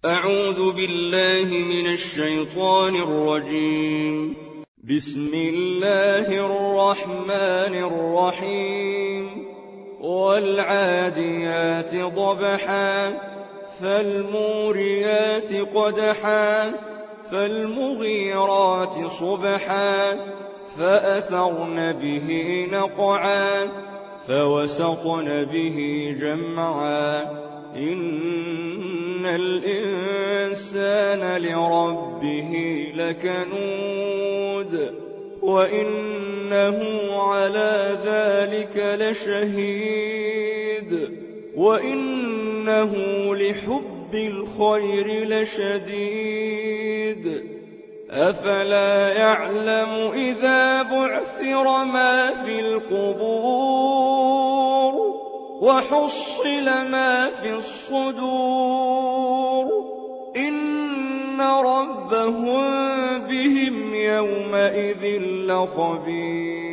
أعوذ بالله من الشيطان الرجيم. بسم الله الرحمن الرحيم. والعاديات ضبحا فالموريات قدحا فالمغيرات صبحا فأثرن به نقعا فوسطن به جمعا إن الإنسان لربه لكنود وإنه على ذلك لشهيد وإنه لحب الخير لشديد أفلا يعلم إذا بعثر ما في القبور وحصل ما في الصدور إن ربهم بهم يومئذ لخبير.